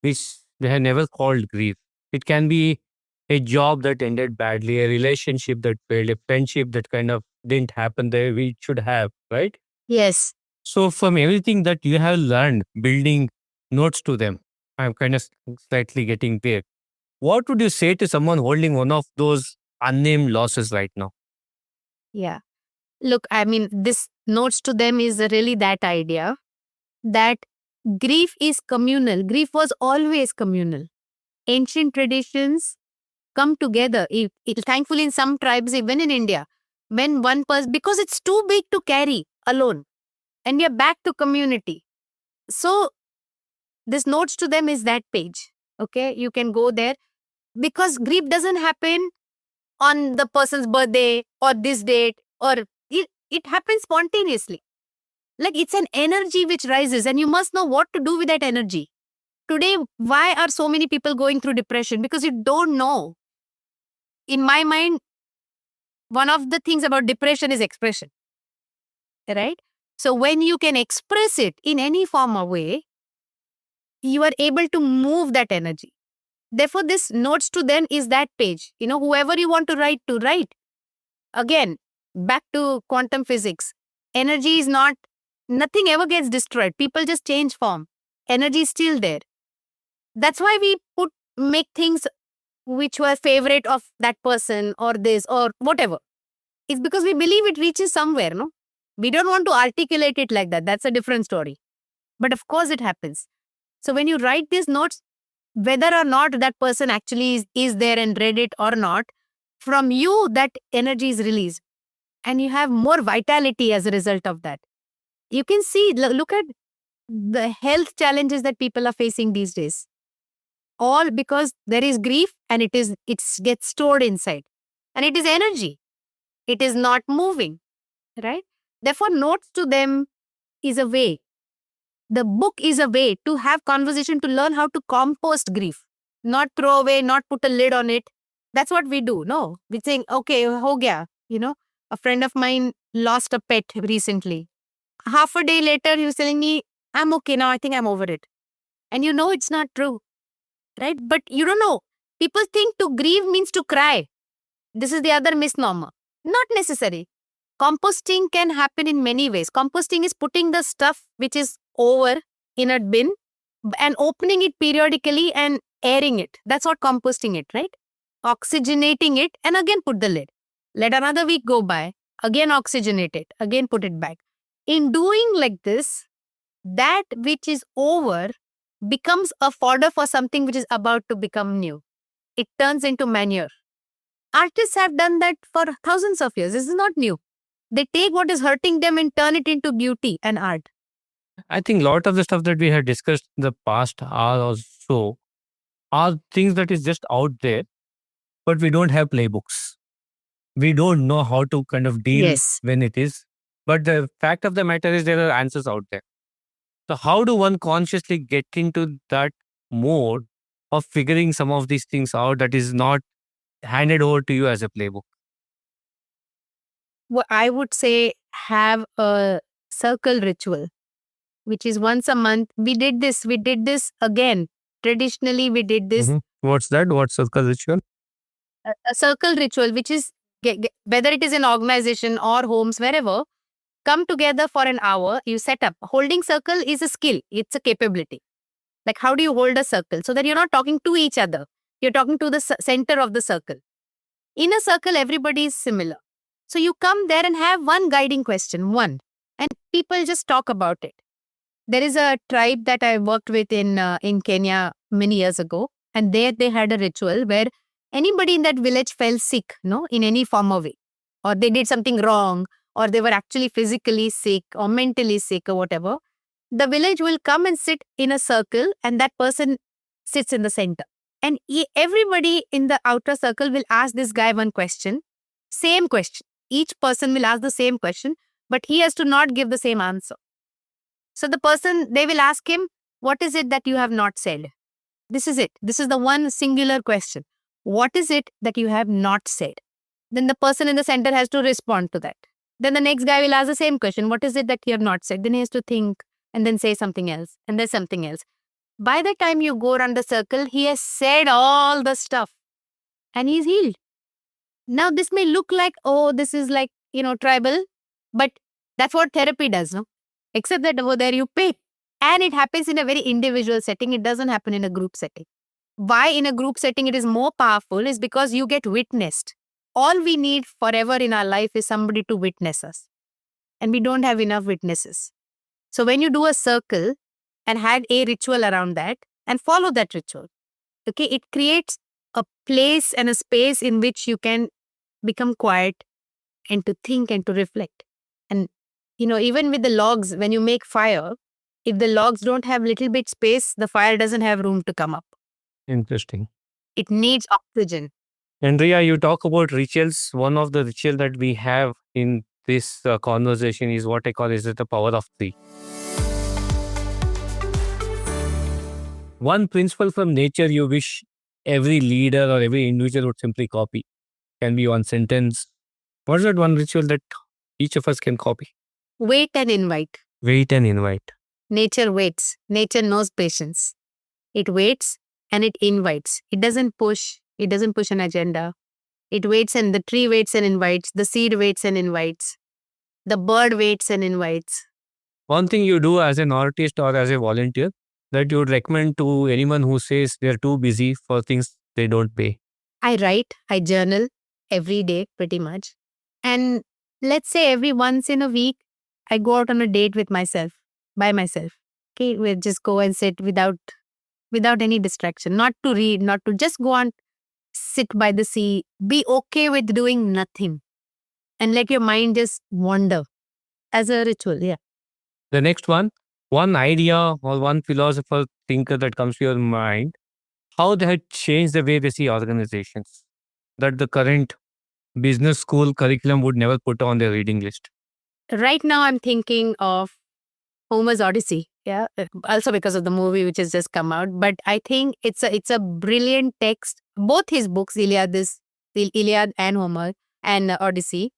which they have never called grief, it can be a job that ended badly, a relationship that failed, a friendship that kind of didn't happen the way we should have, right? Yes. So, from everything that you have learned, building notes to them, I'm kind of slightly getting there. What would you say to someone holding one of those unnamed losses right now? Yeah. Look, I mean, this notes to them is really that idea that grief is communal. Grief was always communal. Ancient traditions come together. Thankfully, in some tribes, even in India, when one person, because it's too big to carry alone, and we are back to community. So, this notes to them is that page. Okay, you can go there because grief doesn't happen on the person's birthday or this date, or it happens spontaneously. Like it's an energy which rises, and you must know what to do with that energy. Today, why are so many people going through depression? Because you don't know. In my mind, one of the things about depression is expression, right? So when you can express it in any form or way, you are able to move that energy. Therefore, this notes to them is that page. Whoever you want to write to, write. Again, back to quantum physics. Energy is not, nothing ever gets destroyed. People just change form. Energy is still there. That's why we make things which were favorite of that person or this or whatever. It's because we believe it reaches somewhere, no? We don't want to articulate it like that. That's a different story. But of course it happens. So when you write these notes, whether or not that person actually is there and read it or not, from you that energy is released. And you have more vitality as a result of that. You can see, look at the health challenges that people are facing these days. All because there is grief and it gets stored inside. And it is energy. It is not moving, right? Therefore, notes to them is a way. The book is a way to have conversation, to learn how to compost grief. Not throw away, not put a lid on it. That's what we do. No, we think, okay, ho gaya. A friend of mine lost a pet recently. Half a day later, he was telling me, I'm okay now. I think I'm over it. And it's not true, right? But you don't know. People think to grieve means to cry. This is the other misnomer. Not necessary. Composting can happen in many ways. Composting is putting the stuff which is over in a bin and opening it periodically and airing it. That's what composting it, right? Oxygenating it and again put the lid. Let another week go by. Again oxygenate it. Again put it back. In doing like this, that which is over becomes a fodder for something which is about to become new. It turns into manure. Artists have done that for thousands of years. This is not new. They take what is hurting them and turn it into beauty and art. I think a lot of the stuff that we have discussed in the past hour or so are things that is just out there, but we don't have playbooks. We don't know how to kind of deal Yes. when it is. But the fact of the matter is there are answers out there. So how do one consciously get into that mode of figuring some of these things out that is not handed over to you as a playbook? Well, I would say have a circle ritual, which is once a month. We did this again. Traditionally, we did this. What's that? What's circle ritual? A circle ritual, which is whether it is an organization or homes, wherever, come together for an hour. You set up. Holding circle is a skill. It's a capability. Like how do you hold a circle? So that you're not talking to each other. You're talking to the center of the circle. In a circle, everybody is similar. So you come there and have one guiding question, and people just talk about it. There is a tribe that I worked with in Kenya many years ago, and there they had a ritual where anybody in that village fell sick, in any form or way, or they did something wrong, or they were actually physically sick or mentally sick or whatever. The village will come and sit in a circle, and that person sits in the center. And everybody in the outer circle will ask this guy one question, same question. Each person will ask the same question, but he has to not give the same answer. So they will ask him, what is it that you have not said? This is it. This is the one singular question. What is it that you have not said? Then the person in the center has to respond to that. Then the next guy will ask the same question. What is it that you have not said? Then he has to think and then say something else. And there's something else. By the time you go around the circle, he has said all the stuff and he's healed. Now, this may look like, this is like, tribal, but that's what therapy does, no? Except that over there you pay. And it happens in a very individual setting. It doesn't happen in a group setting. Why in a group setting it is more powerful is because you get witnessed. All we need forever in our life is somebody to witness us. And we don't have enough witnesses. So when you do a circle and had a ritual around that and follow that ritual, okay, it creates a place and a space in which you can become quiet and to think and to reflect. And, even with the logs, when you make fire, if the logs don't have little bit space, the fire doesn't have room to come up. Interesting. It needs oxygen. Andrea, you talk about rituals. One of the ritual that we have in this conversation is what I call is the power of three. One principle from nature you wish every leader or every individual would simply copy. Can be one sentence. What is that one ritual that each of us can copy? Wait and invite. Wait and invite. Nature waits. Nature knows patience. It waits and it invites. It doesn't push. It doesn't push an agenda. It waits and the tree waits and invites. The seed waits and invites. The bird waits and invites. One thing you do as an artist or as a volunteer that you would recommend to anyone who says they're too busy for things they don't pay. I write, I journal every day pretty much. And let's say every once in a week, I go out on a date with myself, by myself. Okay, we just go and sit without any distraction, not to read, not to just go and sit by the sea. Be okay with doing nothing and let your mind just wander as a ritual. Yeah. The next one idea or one philosopher thinker that comes to your mind, how they had changed the way they see organizations that the current business school curriculum would never put on their reading list. Right now, I'm thinking of Homer's Odyssey. Yeah, also because of the movie which has just come out. But I think it's a brilliant text. Both his books, the Iliad and Homer and Odyssey.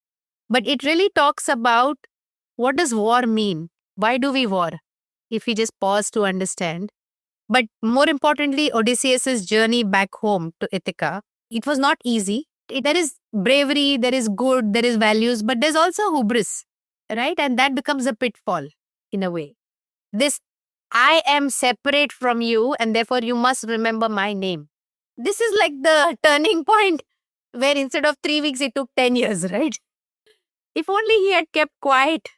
But it really talks about what does war mean? Why do we war? If we just pause to understand. But more importantly, Odysseus' journey back home to Ithaca, it was not easy. There is bravery, there is good, there is values, but there's also hubris, right? And that becomes a pitfall in a way. This, I am separate from you and therefore you must remember my name. This is like the turning point where instead of 3 weeks, it took 10 years, right? If only he had kept quiet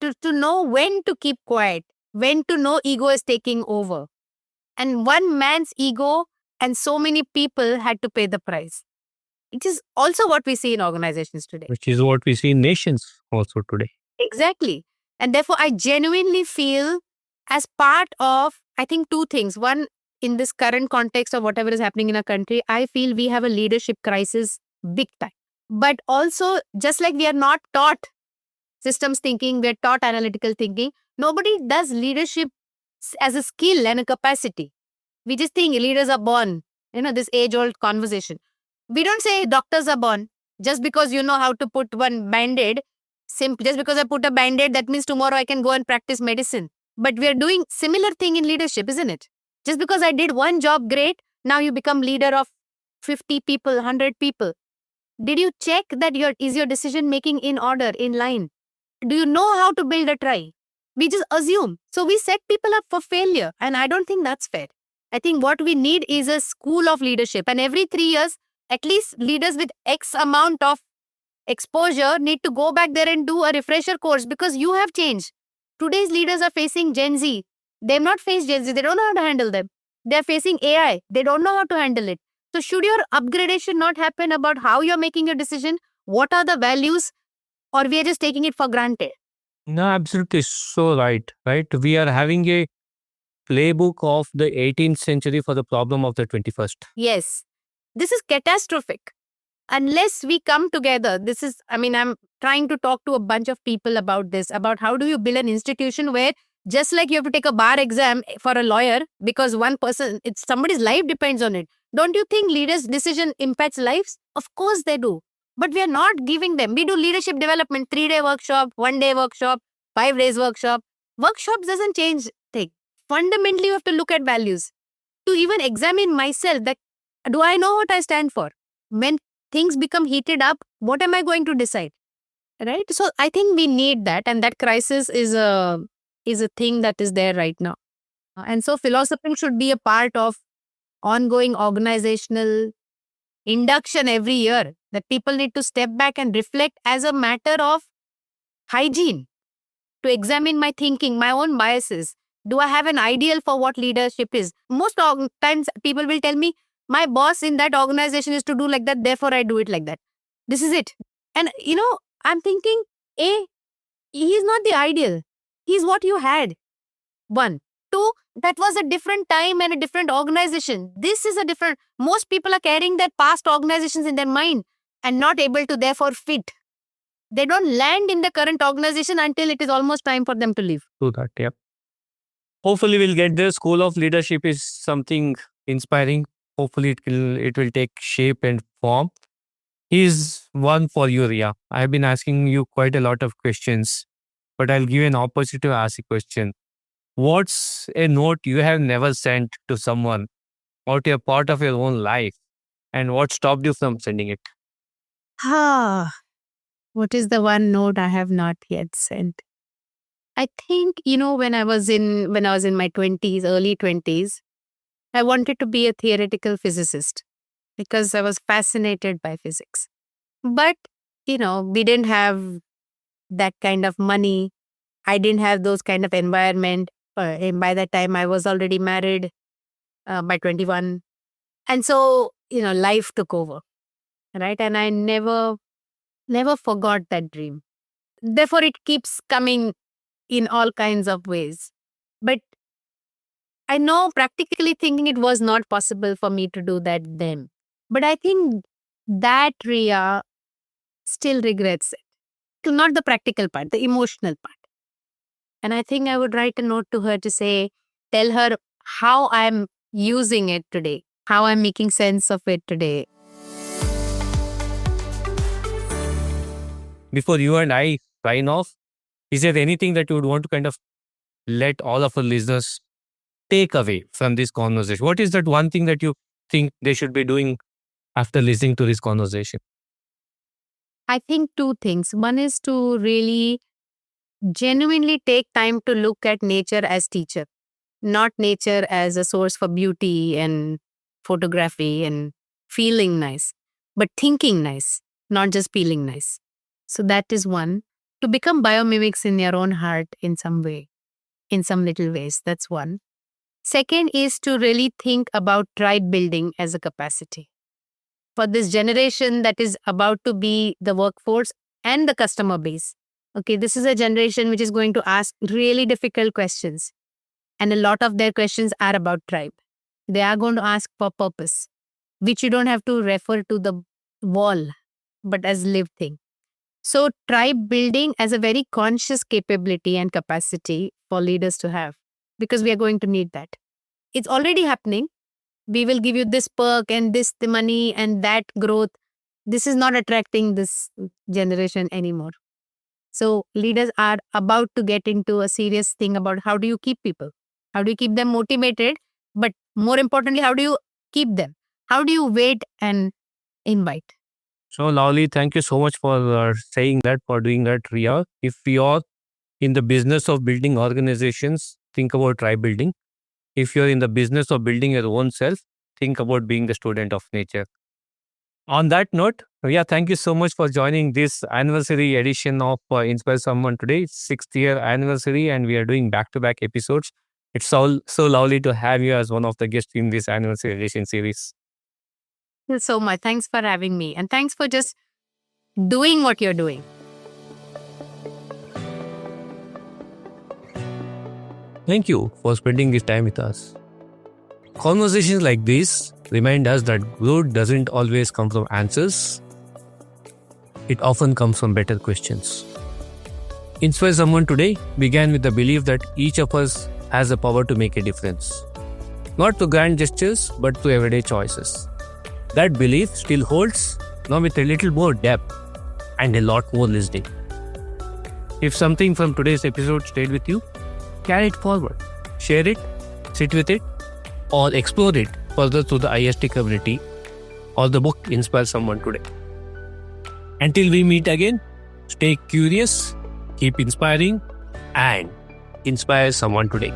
to know when to keep quiet, when to know ego is taking over. And one man's ego and so many people had to pay the price. It is also what we see in organizations today. Which is what we see in nations also today. Exactly. And therefore, I genuinely feel as part of, I think, two things. One, in this current context of whatever is happening in our country, I feel we have a leadership crisis big time. But also, just like we are not taught systems thinking, we are taught analytical thinking, nobody does leadership as a skill and a capacity. We just think leaders are born, this age-old conversation. We don't say doctors are born. Just because you know how to put one band-aid, just because I put a band-aid, that means tomorrow I can go and practice medicine. But we are doing similar thing in leadership, isn't it? Just because I did one job great, now you become leader of 50 people, 100 people. Did you check that is your decision making in order, in line? Do you know how to build a tribe? We just assume. So we set people up for failure. And I don't think that's fair. I think what we need is a school of leadership. And every 3 years, at least leaders with X amount of exposure need to go back there and do a refresher course because you have changed. Today's leaders are facing Gen Z. They've not faced Gen Z. They don't know how to handle them. They're facing AI. They don't know how to handle it. So should your upgradation not happen about how you're making your decision? What are the values? Or we are just taking it for granted? No, absolutely so right. We are having a playbook of the 18th century for the problem of the 21st. Yes. This is catastrophic. Unless we come together, I'm trying to talk to a bunch of people about this, about how do you build an institution where just like you have to take a bar exam for a lawyer because one person, it's somebody's life depends on it. Don't you think leaders' decision impacts lives? Of course they do. But we are not giving them. We do leadership development, 3-day workshop, 1-day workshop, 5 days workshop. Workshops doesn't change things. Fundamentally, you have to look at values. To even examine myself, that do I know what I stand for? When things become heated up, what am I going to decide? Right? So I think we need that. And that crisis is a thing that is there right now. And so philosophy should be a part of ongoing organizational induction every year, that people need to step back and reflect as a matter of hygiene, to examine my thinking, my own biases. Do I have an ideal for what leadership is? Most times people will tell me, My boss in that organization is to do like that, therefore I do it like that. This is it. And I'm thinking, he's not the ideal. He's what you had. One. Two, that was a different time and a different organization. This is a different. Most people are carrying their past organizations in their mind and not able to therefore fit. They don't land in the current organization until it is almost time for them to leave. Do that, yeah. Hopefully we'll get there. School of Leadership is something inspiring. Hopefully it will take shape and form. Here's one for you, Ria. I've been asking you quite a lot of questions, but I'll give you an opportunity to ask a question. What's a note you have never sent to someone about a part of your own life, and what stopped you from sending it? What is the one note I have not yet sent? I think, when I was in my 20s, early 20s, I wanted to be a theoretical physicist because I was fascinated by physics. But, we didn't have that kind of money. I didn't have those kind of environment. And by that time, I was already married by 21. And so, life took over, right? And I never forgot that dream. Therefore, it keeps coming in all kinds of ways. But I know practically thinking it was not possible for me to do that then. But I think that Ria still regrets it. Not the practical part, the emotional part. And I think I would write a note to her to tell her how I'm using it today, how I'm making sense of it today. Before you and I sign off, is there anything that you would want to kind of let all of our listeners take away from this conversation? What is that one thing that you think they should be doing after listening to this conversation? I think two things. One is to really genuinely take time to look at nature as teacher, not nature as a source for beauty and photography and feeling nice, but thinking nice, not just feeling nice. So that is one. To become biomimics in your own heart in some way, in some little ways. That's one. Second is to really think about tribe building as a capacity. For this generation that is about to be the workforce and the customer base. Okay, this is a generation which is going to ask really difficult questions. And a lot of their questions are about tribe. They are going to ask for purpose, which you don't have to refer to the wall, but as lived thing. So tribe building as a very conscious capability and capacity for leaders to have, because we are going to need that. It's already happening. We will give you this perk and this the money and that growth. This is not attracting this generation anymore. So leaders are about to get into a serious thing about how do you keep people? How do you keep them motivated? But more importantly, how do you keep them? How do you wait and invite? So lovely. Thank you so much for saying that, for doing that, Ria. If we are in the business of building organizations, think about tribe building. If you're in the business of building your own self, think about being the student of nature. On that note, Ria, thank you so much for joining this anniversary edition of Inspire Someone today. It's 6th year anniversary and we are doing back-to-back episodes. It's so lovely to have you as one of the guests in this anniversary edition series. Thank you so much. Thanks for having me. And thanks for just doing what you're doing. Thank you for spending this time with us. Conversations like this remind us that growth doesn't always come from answers. It often comes from better questions. Inspire Someone today began with the belief that each of us has the power to make a difference. Not to grand gestures, but to everyday choices. That belief still holds, now with a little more depth and a lot more listening. If something from today's episode stayed with you, carry it forward, share it, sit with it, or explore it further through the IST community or the book Inspire Someone Today. Until we meet again, stay curious, keep inspiring, and inspire someone today.